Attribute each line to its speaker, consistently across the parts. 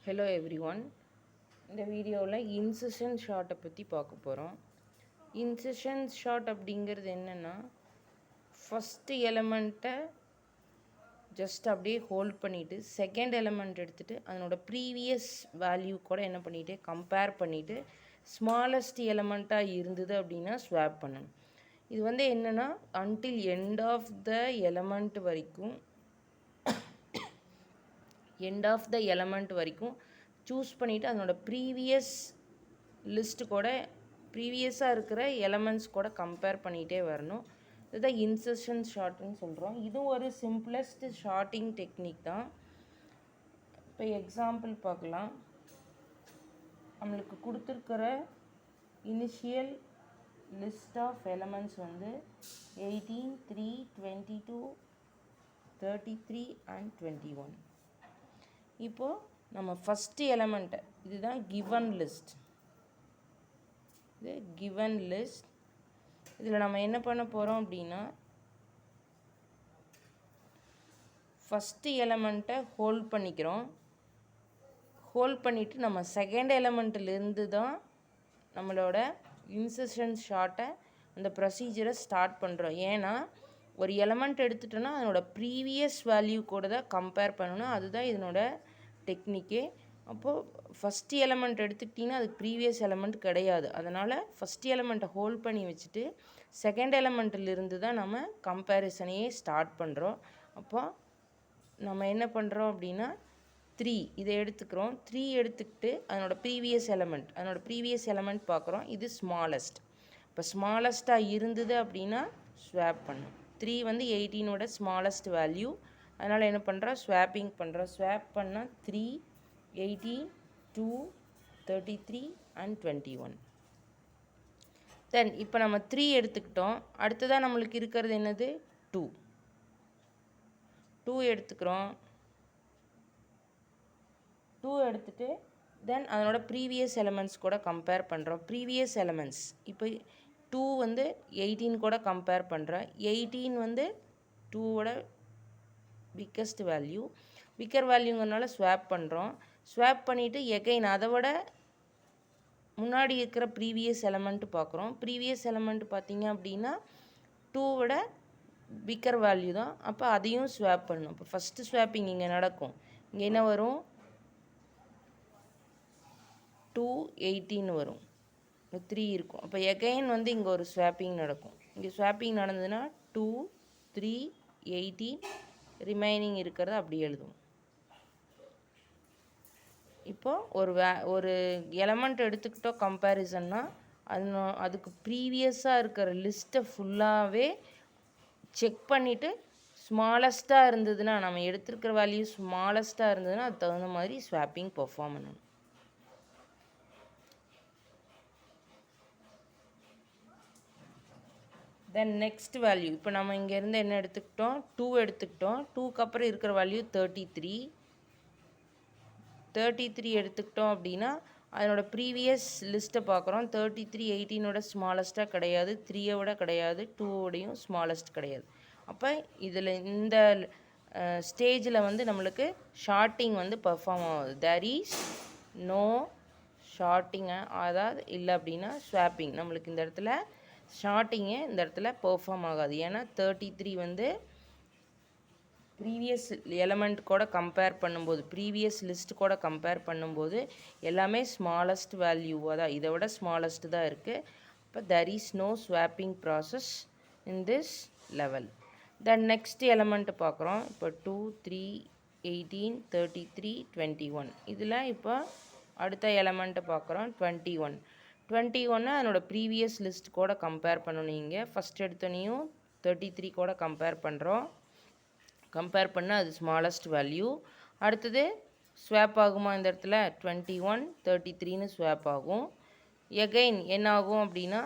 Speaker 1: Hello everyone. இந்த வீடியோவில் incision ஷார்ட்டை பற்றி பார்க்க போகிறோம். இன்செஷன் ஷார்ட் அப்படிங்கிறது என்னென்னா, ஃபஸ்ட்டு எலமெண்ட்டை ஜஸ்ட் அப்படியே ஹோல்ட் பண்ணிவிட்டு செகண்ட் எலமெண்ட் எடுத்துகிட்டு அதனோட ப்ரீவியஸ் வேல்யூ கூட என்ன பண்ணிவிட்டு கம்பேர் பண்ணிவிட்டு ஸ்மாலஸ்ட் எலமெண்ட்டாக இருந்தது அப்படின்னா ஸ்வாப் பண்ணணும். இது என்னென்னா until end of the element வரைக்கும் சூஸ் பண்ணிவிட்டு அதனோட ப்ரீவியஸ் லிஸ்ட்டு கூட ப்ரீவியஸாக இருக்கிற எலமெண்ட்ஸ் கூட கம்பேர் பண்ணிகிட்டே வரணும். இதுதான் இன்செஷன் ஷார்ட்னு சொல்கிறோம். இதுவும் ஒரு சிம்பிளஸ்ட் ஷார்ட்டிங் டெக்னிக் தான். இப்போ எக்ஸாம்பிள் பார்க்கலாம். நம்மளுக்கு கொடுத்துருக்கிற initial list of elements 18, 3, 22, 33 and 21. இப்போது நம்ம ஃபஸ்ட்டு எலமெண்ட்டை, இதுதான் கிவன் லிஸ்ட். இது கிவன் லிஸ்ட். இதில் நம்ம என்ன பண்ண போகிறோம் அப்படின்னா, ஃபஸ்ட்டு எலமெண்ட்டை ஹோல்ட் பண்ணிக்கிறோம். ஹோல்ட் பண்ணிவிட்டு நம்ம செகண்ட் எலமெண்ட்டிலேருந்து தான் நம்மளோட இன்செஷன் ஷார்ட்டை அந்த ப்ரொசீஜரை ஸ்டார்ட் பண்ணுறோம். ஏன்னா ஒரு எலமெண்ட் எடுத்துட்டோன்னா அதனோட ப்ரீவியஸ் வேல்யூ கூட தான் கம்பேர் பண்ணணும். அதுதான் இதனோட டெக்னிக்கே. அப்போது ஃபஸ்ட்டு எலமெண்ட் எடுத்துக்கிட்டிங்கன்னா அதுக்கு ப்ரீவியஸ் எலமெண்ட் கிடையாது. அதனால் ஃபஸ்ட் எலமெண்ட்டை ஹோல்ட் பண்ணி வச்சுட்டு செகண்ட் எலமெண்ட்டிலிருந்து தான் நம்ம கம்பேரிசனையே ஸ்டார்ட் பண்ணுறோம். அப்போ நம்ம என்ன பண்ணுறோம் அப்படின்னா 3 இதை எடுத்துக்கிறோம். 3 எடுத்துக்கிட்டு அதனோட ப்ரீவியஸ் எலமெண்ட் பார்க்குறோம். இது ஸ்மாலஸ்ட். இப்போ ஸ்மாலஸ்ட்டாக இருந்தது அப்படின்னா ஸ்வாப் பண்ணும். 3 18ஓட ஸ்மாலஸ்ட் வேல்யூ. அதனால் என்ன பண்ணுறோம், ஸ்வாப்பிங் பண்ணுறோம். ஸ்வாப் பண்ணால் 3, 18, 2, 33 and 21. தென் இப்போ நம்ம 3 எடுத்துக்கிட்டோம். அடுத்ததாக நம்மளுக்கு இருக்கிறது என்னது, 2 எடுத்துக்கிறோம். 2 எடுத்துகிட்டு தென் அதனோட ப்ரீவியஸ் எலமெண்ட்ஸ் கூட கம்பேர் பண்ணுறோம். ப்ரீவியஸ் எலமெண்ட்ஸ் இப்போ 2 18 கூட கம்பேர் பண்ணுறோம். 18 2ஓட பிக்கஸ்ட் வேல்யூ. பிக்கர் வேல்யூங்கிறனால ஸ்வாப் பண்ணுறோம். ஸ்வாப் பண்ணிவிட்டு எகைன் அதை விட முன்னாடி இருக்கிற ப்ரீவியஸ் எலமெண்ட்டு பார்க்குறோம். ப்ரீவியஸ் எலமெண்ட் பார்த்திங்க அப்படின்னா 2ஓட பிக்கர் வேல்யூ தான். அப்போ அதையும் ஸ்வாப் பண்ணணும். இப்போ ஃபஸ்ட்டு ஸ்வாப்பிங் இங்கே நடக்கும். இங்கே என்ன வரும், 2, 18 வரும். 3 இருக்கும். அப்போ எகைன் இங்கே ஒரு ஸ்வாப்பிங் நடக்கும். இங்கே ஸ்வாப்பிங் நடந்ததுன்னா 2, 3, 18 ரிமைனிங் இருக்கிறத அப்படி எழுதும். இப்போது ஒரு எலமெண்ட் எடுத்துக்கிட்டோம் கம்பேரிசன்னா அதுக்கு ப்ரீவியஸாக இருக்கிற லிஸ்ட்டை ஃபுல்லாகவே செக் பண்ணிவிட்டு ஸ்மாலஸ்ட்டாக இருந்ததுன்னா, நம்ம எடுத்துருக்கிற வேல்யூ ஸ்மாலஸ்ட்டாக இருந்ததுன்னா அதுக்கு தகுந்த மாதிரி ஸ்வாப்பிங் பெர்ஃபார்ம் பண்ணணும். தென் நெக்ஸ்ட் வேல்யூ, இப்போ நம்ம இங்கேருந்து என்ன எடுத்துக்கிட்டோம், 2 எடுத்துக்கிட்டோம். 2க்கு அப்புறம் இருக்கிற வேல்யூ 33 எடுத்துக்கிட்டோம் அப்படின்னா அதனோட ப்ரீவியஸ் லிஸ்ட்டை பார்க்குறோம். 33 18ஓட ஸ்மாலஸ்ட்டாக கிடையாது, 3ஓட கிடையாது, 2ஓடையும் ஸ்மாலஸ்ட் கிடையாது. அப்போ இதில் இந்த ஸ்டேஜில் நம்மளுக்கு ஷார்ட்டிங் பெர்ஃபார்ம் ஆகுது. There is no sorting. அதாவது இல்லை அப்படின்னா ஸ்வாப்பிங். நம்மளுக்கு இந்த இடத்துல ஷார்ட்டிங்கு இந்த இடத்துல பெர்ஃபார்ம் ஆகாது. ஏன்னா 33 ப்ரீவியஸ் எலமெண்ட் கூட கம்பேர் பண்ணும்போது, ப்ரீவியஸ் லிஸ்ட் கூட கம்பேர் பண்ணும்போது எல்லாமே ஸ்மாலஸ்ட் வேல்யூவாக தான், இதை விட ஸ்மாலஸ்ட் தான் இருக்குது. அப்போ there is no swapping process in this level. Then next element பார்க்குறோம். இப்போ 2, 3, 18, 33, 21. இதில் இப்போ அடுத்த எலமெண்ட்டை பார்க்குறோம். 21 அதனோட ப்ரீவியஸ் லிஸ்ட் கூட கம்பேர் பண்ணணும். இங்கே ஃபஸ்ட் எடுத்தோனையும் 33 கூட கம்பேர் பண்ணுறோம். கம்பேர் பண்ணால் அது ஸ்மாலஸ்ட் வேல்யூ. அடுத்தது ஸ்வாப் ஆகுமா, இந்த இடத்துல 21, 33ன்னு ஸ்வாப் ஆகும். எகைன் என்ன ஆகும் அப்படின்னா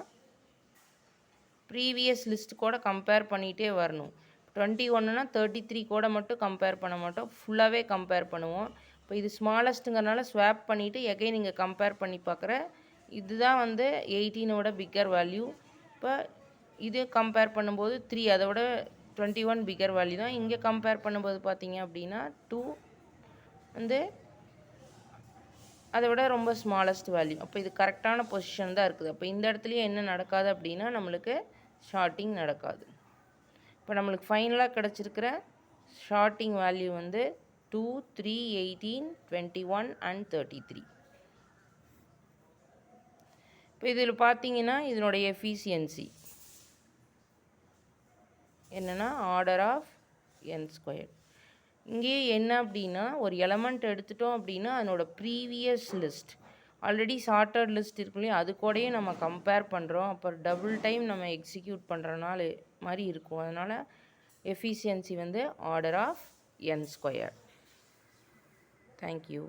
Speaker 1: ப்ரீவியஸ் லிஸ்ட் கூட கம்பேர் பண்ணிகிட்டே வரணும். 21னா 33 கூட மட்டும் கம்பேர் பண்ண மாட்டோம், ஃபுல்லாகவே கம்பேர் பண்ணுவோம். இப்போ இது ஸ்மாலஸ்ட்டுங்கிறனால ஸ்வாப் பண்ணிவிட்டு எகைன் இங்கே கம்பேர் பண்ணி பார்க்குற இதுதான் 18ஓட பிக்கர் வேல்யூ. இப்போ இது கம்பேர் பண்ணும்போது 3 அதை விட 21 பிக்கர் வேல்யூ தான். இங்கே கம்பேர் பண்ணும்போது பார்த்தீங்க அப்படின்னா 2 அதை விட ரொம்ப ஸ்மாலஸ்ட் வேல்யூ. அப்போ இது கரெக்டான பொசிஷன் தான் இருக்குது. அப்போ இந்த இடத்துலையே என்ன நடக்காது அப்படின்னா நம்மளுக்கு ஷார்ட்டிங் நடக்காது. இப்போ நம்மளுக்கு ஃபைனலாக கிடச்சிருக்கிற ஷார்ட்டிங் வேல்யூ வந்து 2, 3, 18, 21 and 33. இப்போ இதில் பார்த்தீங்கன்னா இதனுடைய எஃபிஷியன்சி என்னென்னா ஆர்டர் ஆஃப் n². இங்கேயே என்ன அப்படின்னா ஒரு எலமெண்ட் எடுத்துட்டோம் அப்படின்னா அதனோட previous list already sorted list இருக்கு இல்லையா, அது கூடயே நம்ம கம்பேர் பண்ணுறோம். அப்புறம் டபுள் டைம் நம்ம எக்ஸிக்யூட் பண்ணுறனால மாதிரி இருக்கும். அதனால் எஃபிஷியன்சி வந்து ஆர்டர் ஆஃப் n². தேங்க்யூ.